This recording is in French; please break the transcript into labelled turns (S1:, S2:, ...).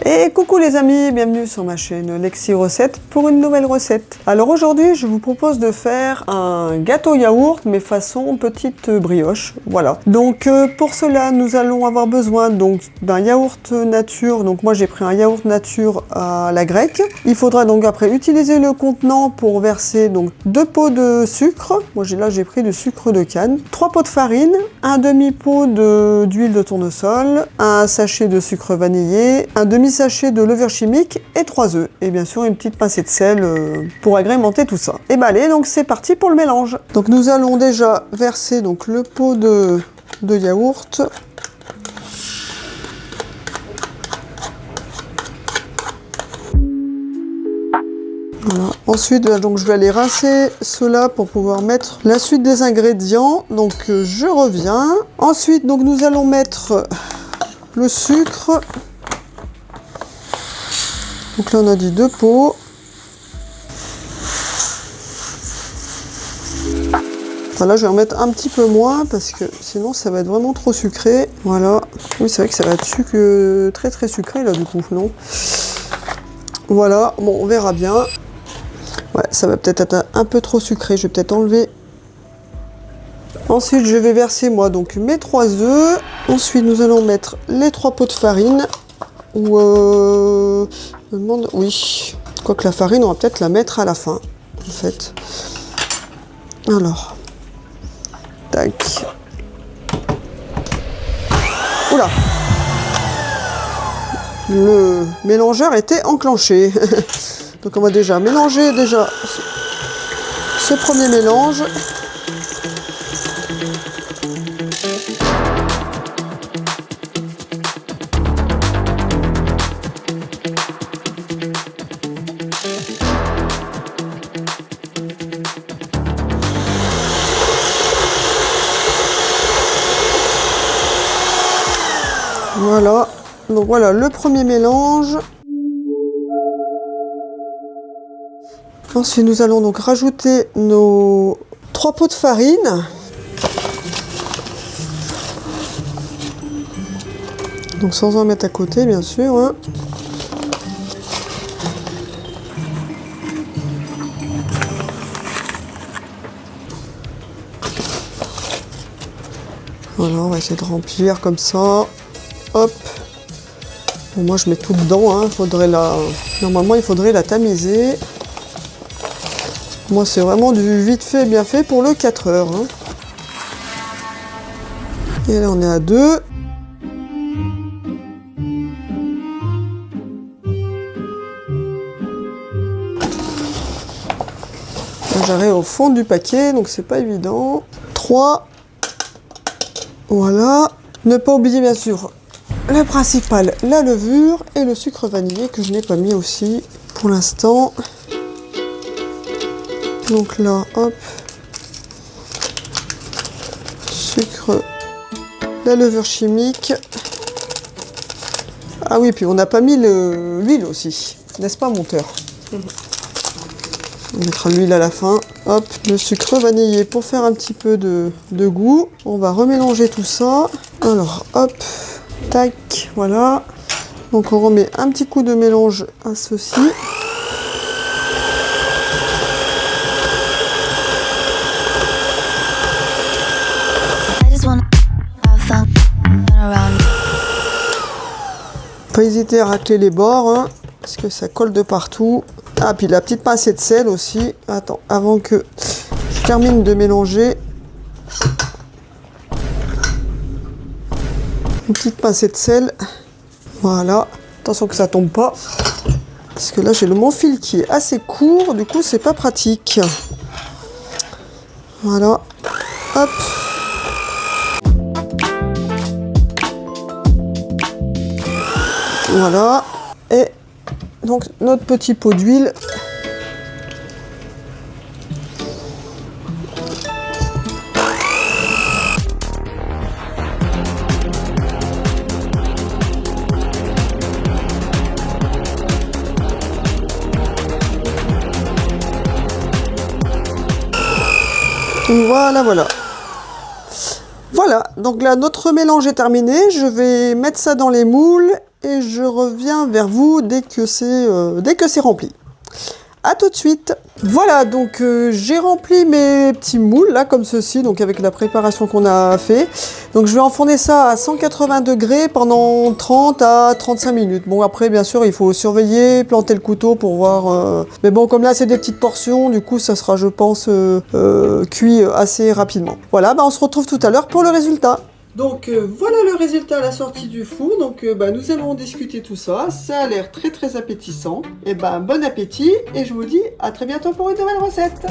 S1: Et coucou les amis, bienvenue sur ma chaîne Lexi Recettes pour une nouvelle recette. Alors aujourd'hui je vous propose de faire un gâteau yaourt mais façon petite brioche, voilà. Donc pour cela nous allons avoir besoin donc d'un yaourt nature, donc moi j'ai pris un yaourt nature à la grecque. Il faudra donc après utiliser le contenant pour verser donc 2 pots de sucre, moi j'ai pris du sucre de canne, 3 pots de farine, un demi-pot d'huile de tournesol, un sachet de sucre vanillé, un demi-sachet de levure chimique et 3 œufs. Et bien sûr une petite pincée de sel pour agrémenter tout ça. Et bah allez, donc c'est parti pour le mélange. Donc nous allons déjà verser donc le pot de yaourt. Voilà. Ensuite, donc je vais aller rincer cela pour pouvoir mettre la suite des ingrédients. Donc je reviens. Ensuite, donc nous allons mettre le sucre. Donc là on a dit 2 pots. Enfin là je vais en mettre un petit peu moins parce que sinon ça va être vraiment trop sucré. Voilà. Oui c'est vrai que ça va être très très sucré là du coup, non? Voilà, bon on verra bien. Ouais, ça va peut-être être un peu trop sucré, je vais peut-être enlever. Ensuite je vais verser moi donc mes 3 œufs. Ensuite nous allons mettre les 3 pots de farine. Ou je me demande, oui, quoique la farine, on va peut-être la mettre à la fin, en fait. Alors, tac. Oula! Le mélangeur était enclenché. Donc on va déjà mélanger ce premier mélange. Voilà, donc voilà le premier mélange. Ensuite nous allons donc rajouter nos 3 pots de farine. Donc sans en mettre à côté bien sûr. Hein. Voilà, on va essayer de remplir comme ça. Hop. Bon, moi je mets tout dedans, hein. Normalement il faudrait la tamiser. Moi c'est vraiment du vite fait, bien fait pour le 4 heures. Hein. Et là on est à 2. J'arrive au fond du paquet, donc c'est pas évident. 3. Voilà. Ne pas oublier bien sûr le principal, la levure et le sucre vanillé que je n'ai pas mis aussi pour l'instant. Donc là, hop, sucre, la levure chimique. Ah oui, puis on n'a pas mis l'huile aussi, n'est-ce pas mon cœur? On mettra l'huile à la fin. Hop, le sucre vanillé pour faire un petit peu de goût. On va remélanger tout ça. Alors, hop, tac, voilà. Donc on remet un petit coup de mélange à ceci. Pas hésiter à racler les bords, hein, parce que ça colle de partout. Ah, puis la petite pincée de sel aussi. Attends, avant que je termine de mélanger. Une petite pincée de sel. Voilà. Attention que ça tombe pas. Parce que là, j'ai mon fil qui est assez court. Du coup, c'est pas pratique. Voilà. Hop. Voilà. Et donc notre petit pot d'huile. Voilà, voilà. Voilà, donc là notre mélange est terminé, je vais mettre ça dans les moules et je reviens vers vous dès que c'est rempli. À tout de suite. Voilà, donc j'ai rempli mes petits moules là comme ceci, donc avec la préparation qu'on a fait. Donc je vais enfourner ça à 180 degrés pendant 30 à 35 minutes. Bon après bien sûr il faut surveiller, planter le couteau pour voir. Mais bon comme là c'est des petites portions, du coup ça sera je pense cuit assez rapidement. Voilà, bah, on se retrouve tout à l'heure pour le résultat. Donc voilà le résultat à la sortie du four, donc nous allons discuter tout ça, ça a l'air très très appétissant, et bon appétit, et je vous dis à très bientôt pour une nouvelle recette.